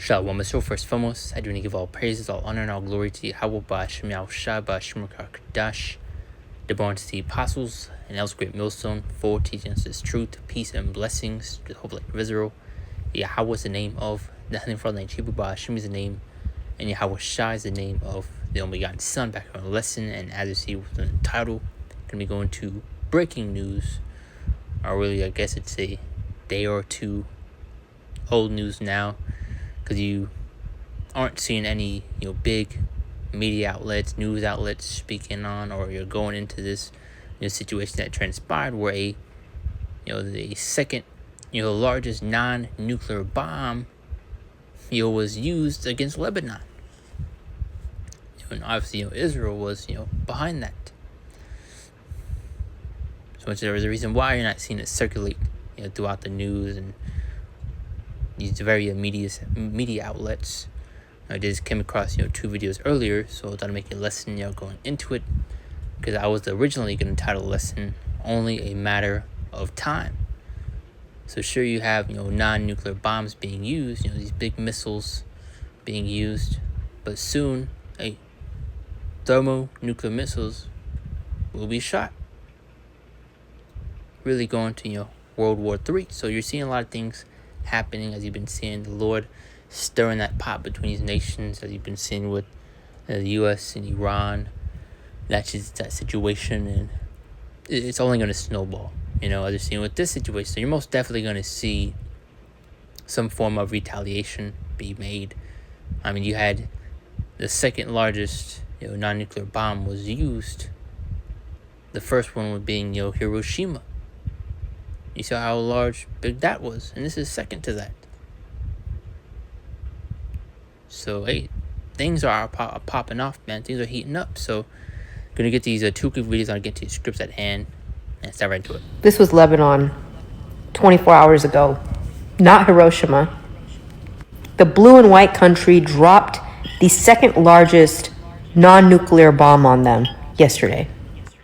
Shalom. So first and foremost, I do want to give all praises, all honor, and all glory to Yahweh Ba'Shem Yahushua Ba'Shem Kadash, the born to the apostles and else great millstone for teaching us His truth, peace, and blessings to the whole of Israel. Yahweh is the name of the Heavenly Father, and Hebrew Ba'Shem is the name, and Yahweh Shai is the name of the only begotten Son. Back on the lesson, and as you see with the title, going to be going to breaking news, or really, I guess it's a day or two old news now, because you aren't seeing any big media outlets, news outlets speaking on, or you're going into this situation that transpired where the second largest non-nuclear bomb was used against Lebanon, and obviously Israel was behind that. So there is a reason why you're not seeing it circulate throughout the news and these very media outlets. I just came across 2 videos earlier, so I thought I'd make a lesson going into it, because I was originally going to title the lesson "Only a Matter of Time." So sure, you have non-nuclear bombs being used, these big missiles being used, but soon thermonuclear missiles will be shot, really going to World War III. So you're seeing a lot of things happening, as you've been seeing the Lord stirring that pot between these nations, as you've been seeing with the U.S. and Iran. That's just that situation, and it's only going to snowball, as you're seeing with this situation. So you're most definitely going to see some form of retaliation be made. I mean, you had the second largest non-nuclear bomb was used. The first one was being Hiroshima. You saw how big that was, and this is second to that. So, things are popping off, man. Things are heating up. So, gonna get these 2 quick videos. I'll get to the scripts at hand and start right into it. This was Lebanon 24 hours ago, not Hiroshima. The blue and white country dropped the second largest non-nuclear bomb on them yesterday.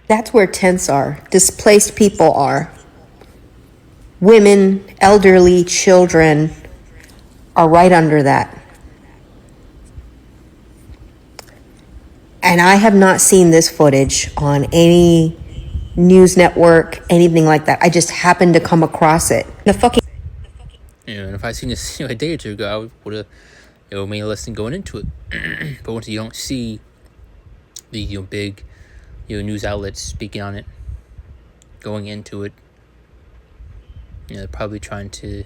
That's where tents are, displaced people are. Women, elderly, children are right under that. And I have not seen this footage on any news network, anything like that. I just happened to come across it. And if I seen this a day or two ago, I would have made a lesson going into it. But once you don't see the big news outlets speaking on it, going into it, they're probably trying to,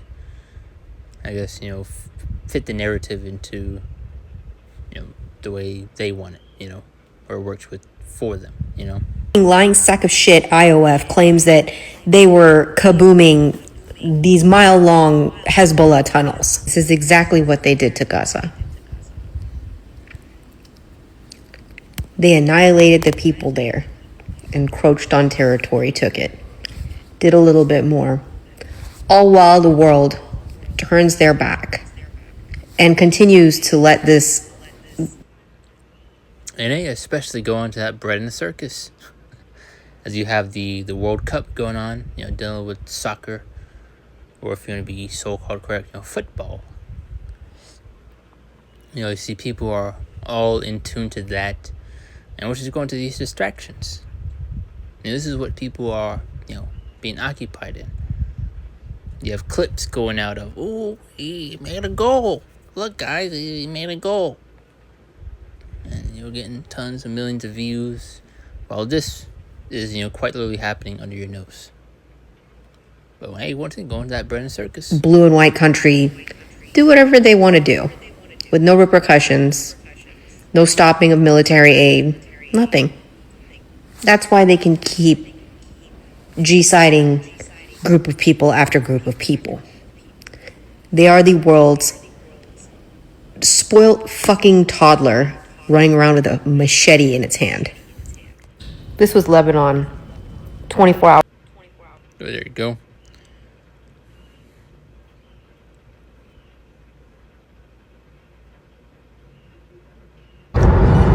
I guess, fit the narrative into, the way they want it, or works for them, Lying sack of shit IOF claims that they were kabooming these mile-long Hezbollah tunnels. This is exactly what they did to Gaza. They annihilated the people there, encroached on territory, took it, did a little bit more. All while the world turns their back and continues to let this. And they especially go on to that bread and the circus. As you have the World Cup going on, dealing with soccer, or if you want to be so-called correct, football. You see people are all in tune to that, and which is going to these distractions. This is what people are, being occupied in. You have clips going out of, "Oh, he made a goal. Look, guys, he made a goal." And you're getting tons of millions of views, while this is, quite literally happening under your nose. But once again, going to that bread and circus. Blue and white country do whatever they want to do, with no repercussions, no stopping of military aid, nothing. That's why they can keep G-siding group of people after group of people. They are the world's spoilt fucking toddler running around with a machete in its hand. This was Lebanon 24 hours. Oh, there you go.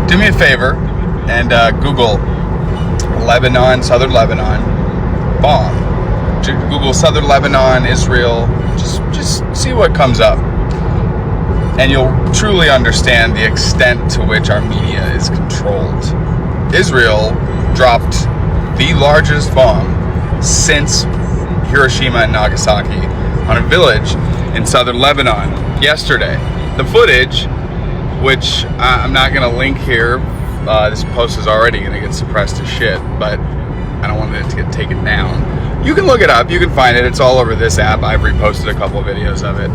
Do me a favor and Google Lebanon, Southern Lebanon bomb. Google Southern Lebanon, Israel. Just see what comes up. and you'll truly understand the extent to which our media is controlled. Israel dropped the largest bomb since Hiroshima and Nagasaki on a village in southern Lebanon yesterday. The footage, which I'm not going to link here, this post is already going to get suppressed as shit, but I don't want it to get taken down. You can look it up, you can find it, it's all over this app. I've reposted a couple of videos of it.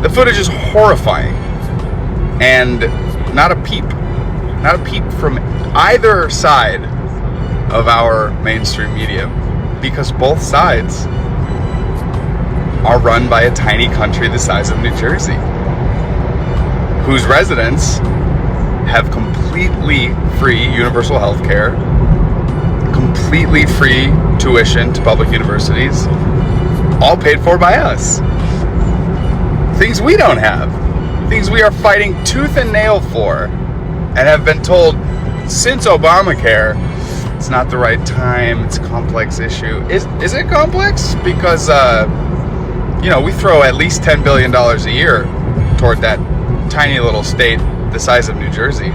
The footage is horrifying, and not a peep from either side of our mainstream media, because both sides are run by a tiny country the size of New Jersey, whose residents have completely free universal health care, completely free tuition to public universities, all paid for by us. Things we don't have. Things we are fighting tooth and nail for, and have been told since Obamacare, it's not the right time, it's a complex issue. Is it complex? Because, we throw at least $10 billion a year toward that tiny little state the size of New Jersey.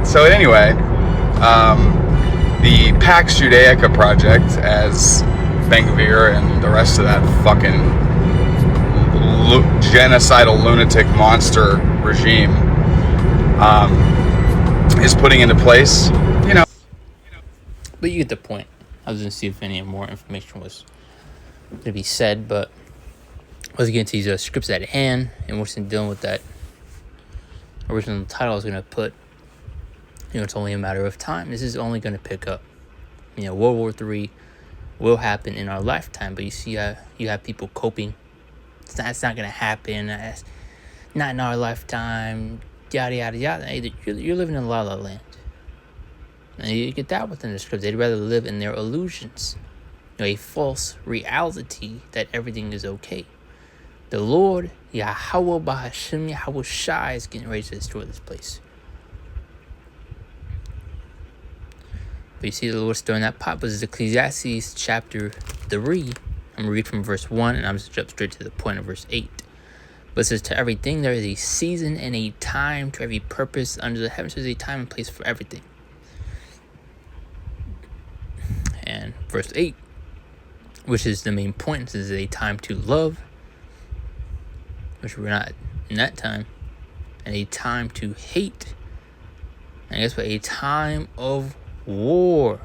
So anyway, the Pax Judaica project, as Ben-Gvir and the rest of that fucking genocidal lunatic monster regime is putting into place, But you get the point. I was going to see if any more information was going to be said, but let's get into these scripts at hand, and we're still dealing with that original title I was going to put. It's only a matter of time. This is only going to pick up. World War III will happen in our lifetime, but you see you have people coping. It's not going to happen. It's not in our lifetime. Yada, yada, yada. Hey, you're living in La La Land. And you get that within the script. They'd rather live in their illusions. A false reality that everything is okay. The Lord, Yahweh Bahashim, Yahweh Shai, is getting ready to destroy this place. But you see the Lord stirring that pot. But this is Ecclesiastes chapter 3. I'm going to read from verse 1, and I'm just jump straight to the point of verse 8. But it says, to everything there is a season and a time, to every purpose under the heavens. There's a time and place for everything. And verse 8, which is the main point, this is a time to love, which we're not in that time, and a time to hate, and guess what, a time of war,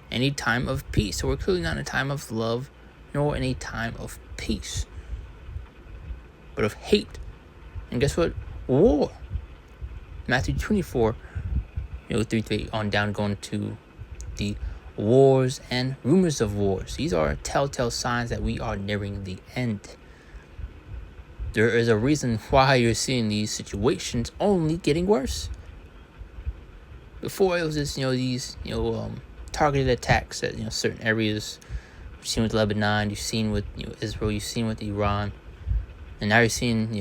and a time of peace. So we're clearly not in a time of love, nor in a time of peace, but of hate. And guess what? War. Matthew 24, 3 on down, going to the wars and rumors of wars. These are telltale signs that we are nearing the end. There is a reason why you're seeing these situations only getting worse. Before it was just, these, targeted attacks at, certain areas. You've seen with Lebanon, you've seen with, Israel, you've seen with Iran. And now you're seeing,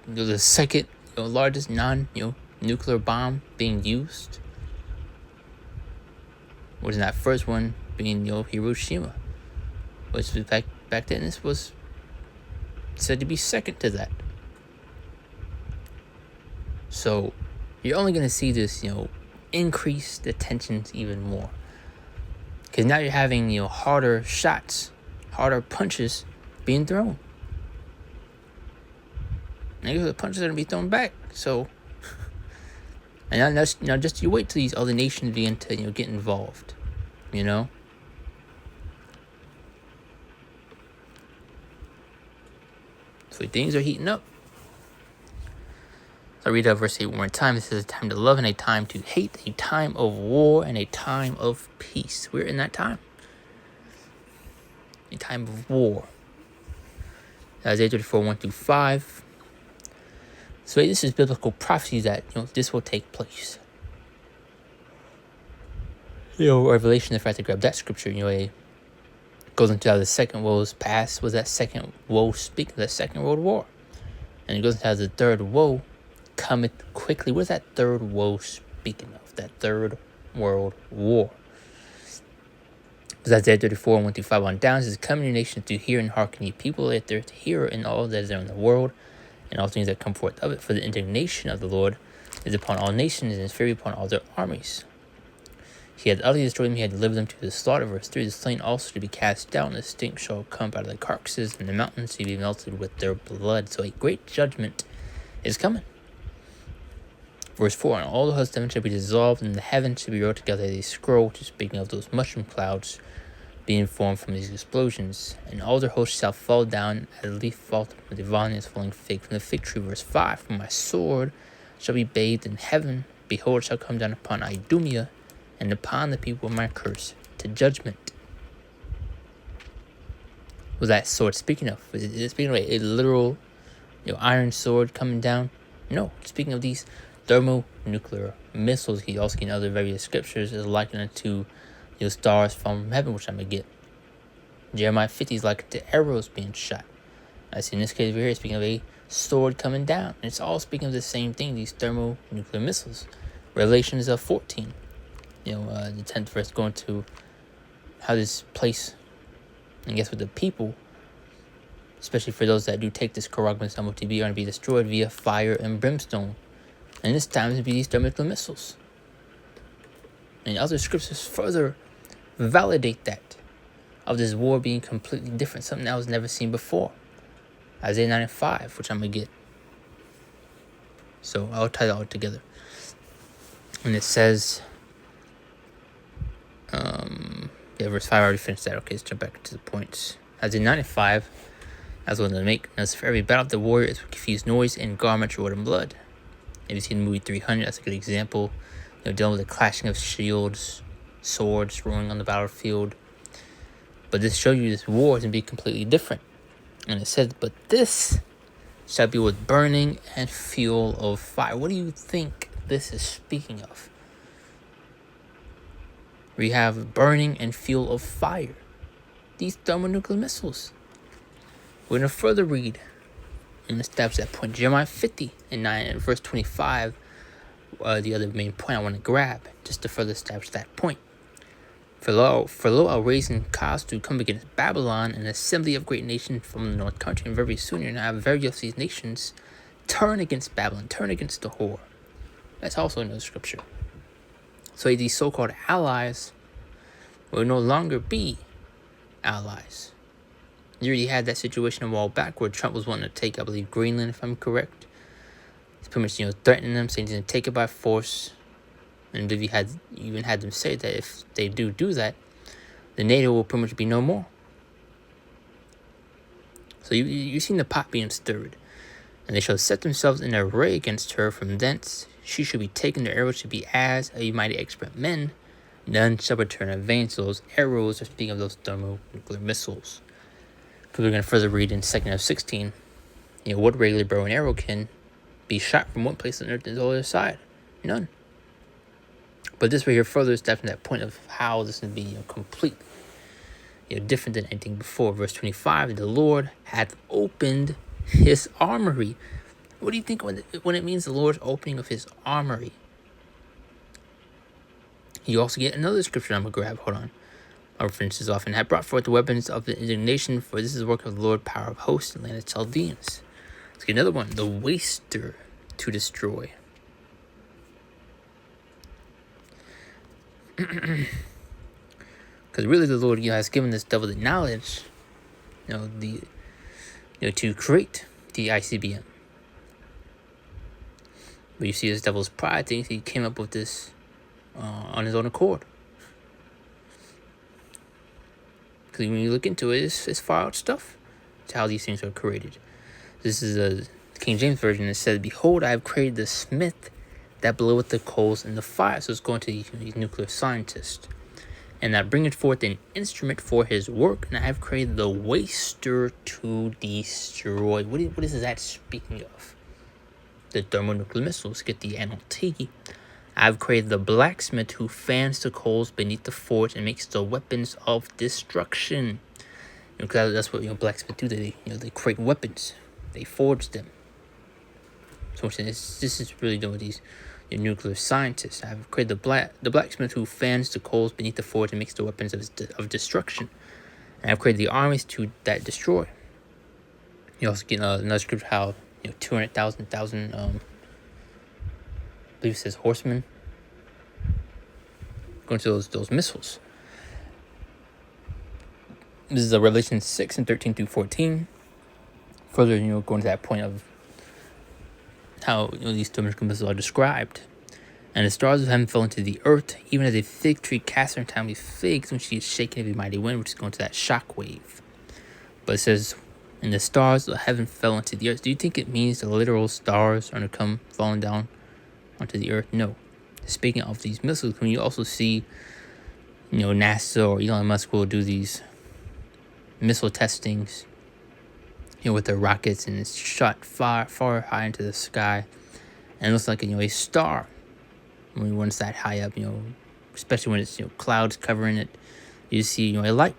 the second, largest nuclear bomb being used. Was that first one being, Hiroshima. Which was back then, this was said to be second to that. So you're only going to see this, increase the tensions even more. Because now you're having, harder shots, harder punches being thrown. And the punches are going to be thrown back. So, and now just you wait till these other nations begin to, get involved. So things are heating up. So I read out verse 8 one more time. This is a time to love and a time to hate, a time of war and a time of peace. We're in that time. A time of war. Isaiah 34, 1-5. So this is biblical prophecy that, this will take place. Revelation, if I had to grab that scripture, it goes into how the second woe's past was that second woe speak of the Second World War. And it goes into how the third woe cometh quickly. What is that third woe speaking of? That third world war. Because Isaiah 34, 1 through 5 on down says, come your nations to hear and hearken, ye people at their hear in all that is there in the world, and all things that come forth of it. For the indignation of the Lord is upon all nations, and his fury upon all their armies. He had utterly destroyed them, he had delivered them to the slaughter. Verse 3, the slain also to be cast down, the stink shall come out of the carcasses, and the mountains to be melted with their blood. So a great judgment is coming. Verse 4, and all the hosts of heaven shall be dissolved, and the heavens shall be rolled together as a scroll, which is speaking of those mushroom clouds being formed from these explosions. And all their hosts shall fall down as a leaf falleth from the vine falling fig from the fig tree. Verse 5, for my sword shall be bathed in heaven. Behold, it shall come down upon Idumea, and upon the people of my curse to judgment. Was that sword speaking of? Is it speaking of a literal iron sword coming down? No, speaking of these thermonuclear missiles. He also in other various scriptures is likened it to stars from heaven, which I'm gonna get. Jeremiah 50 is likened to arrows being shot. I see in this case over here speaking of a sword coming down. And it's all speaking of the same thing, these thermonuclear missiles. Revelations 14. The 10th verse going to how this place, I guess with the people, especially for those that do take this Karagman Summit to be, are going to be destroyed via fire and brimstone. And this time to be these thermonuclear missiles. And other scriptures further validate that, of this war being completely different, something that was never seen before. Isaiah 9:5, which I'm going to get. So I'll tie that all together. And it says, verse 5, I already finished that. Okay, let's jump back to the points. Isaiah 9:5, as well as to make, as for every battle of the warrior is confused noise and garments rolled in blood. If you see the movie 300, that's a good example. Dealing with the clashing of shields, swords rolling on the battlefield. But this shows you this war is going to be completely different. And it says, but this shall be with burning and fuel of fire. What do you think this is speaking of? We have burning and fuel of fire. These thermonuclear missiles. We're going to further read and establish that point. Jeremiah 50 and 9 and verse 25. The other main point I want to grab, just to further establish that point. For lo, I'll raise in cause to come against Babylon, an assembly of great nations from the north country, and very soon you're going to have various of these nations turn against Babylon, turn against the whore. That's also in the scripture. So these so-called allies will no longer be allies. You already had that situation a while back where Trump was wanting to take, I believe, Greenland, if I'm correct. He's pretty much, threatening them, saying he's going to take it by force. And if you even had them say that if they do that, the NATO will pretty much be no more. So you've seen the pot being stirred. And they shall set themselves in array against her from thence. She shall be taken, their arrows shall be as a mighty expert men. None shall return in vain. So those arrows are speaking of those thermonuclear missiles. Because we're going to further read in 2nd of 16. What regular bow and arrow can be shot from one place on earth to the other side? None. But this right here further is definitely that point of how this is be completely different than anything before. Verse 25, the Lord hath opened his armory. What do you think when it means the Lord's opening of his armory? You also get another scripture I'm going to grab. Hold on. Our references often have brought forth the weapons of the indignation, for this is the work of the Lord, power of hosts, and land of Chaldeans. Let's get another one. The waster to destroy. Because really the Lord has given this devil the knowledge, to create the ICBM. But you see this devil's pride thinks he came up with this on his own accord. Because when you look into it, it's far out stuff. It's how these things are created. This is a King James Version that says, behold, I have created the smith that bloweth the coals in the fire. So it's going to these nuclear scientists. And that bringeth forth an instrument for his work. And I have created the waster to destroy. What is that speaking of? The thermonuclear missiles. Get the NLT. I have created the blacksmith who fans the coals beneath the forge and makes the weapons of destruction. Because that's what blacksmiths do. They create weapons. They forge them. So this is really doing these your nuclear scientists. I have created the blacksmith who fans the coals beneath the forge and makes the weapons of destruction. And I've created the armies that destroy. You also get another script how 200,000 I believe it says horsemen going to those missiles. This is Revelation 6 and 13 through 14. Further, going to that point of how these thermal missiles are described. And the stars of heaven fell into the earth, even as a fig tree casts her untimely figs when she is shaken of a mighty wind, which is going to that shock wave. But it says, and the stars of heaven fell into the earth. Do you think it means the literal stars are going to come falling down onto the earth? No. Speaking of these missiles, when you also see, NASA or Elon Musk will do these missile testings, with their rockets, and it's shot far, far high into the sky, and it looks like a star when it's that high up. Especially when it's clouds covering it, you see a light.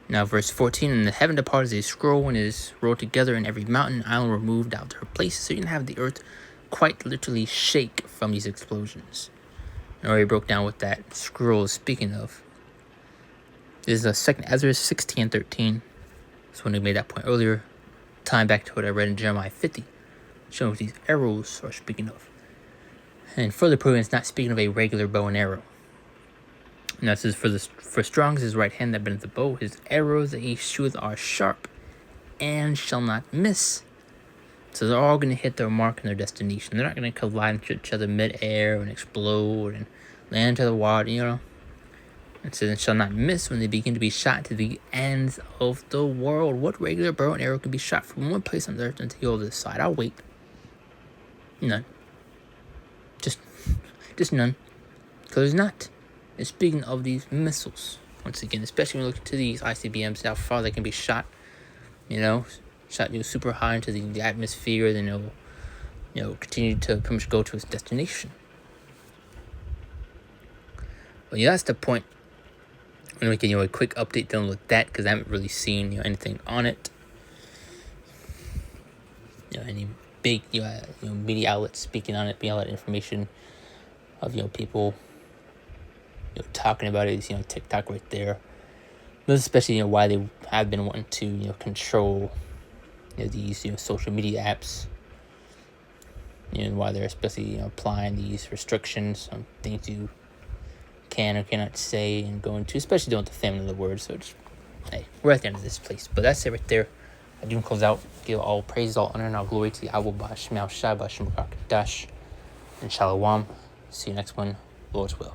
Now, verse 14, and the heaven departed as a scroll, and is rolled together, and every mountain and island were moved out to her places. So you can have the earth quite literally shake from these explosions. I already broke down what that scroll is speaking of. This is 2 Ezra 16 and 13. So when I made that point earlier, tying back to what I read in Jeremiah 50, showing what these arrows are speaking of. And further proving it's not speaking of a regular bow and arrow. Now it says, for strong is his right hand that bendeth the bow, his arrows that he shooteth are sharp, and shall not miss. So they're all going to hit their mark and their destination. They're not going to collide into each other mid-air and explode and land into the water, It says, and shall not miss when they begin to be shot to the ends of the world. What regular bow and arrow can be shot from one place on the earth until the other side? I'll wait. None. Just none. Because there's not. It's speaking of these missiles. Once again, especially when you look into these ICBMs, how far they can be shot. Shot super high into the atmosphere, then it'll continue to pretty much go to its destination. But that's the point. I'm making a quick update dealing with that because I haven't really seen anything on it. Any big media outlets speaking on it, being a lot of information of people talking about it. TikTok right there. But especially why they have been wanting to control these social media apps. And why they're especially applying these restrictions on things you can or cannot say and go into, especially doing the family of the word. So we're at the end of this place. But that's it right there. I do close out. Give all praise, all honor, and all glory to Yahweh B'Shem Shai B'Shem Dash and Shalom. See you next one, Lord's will.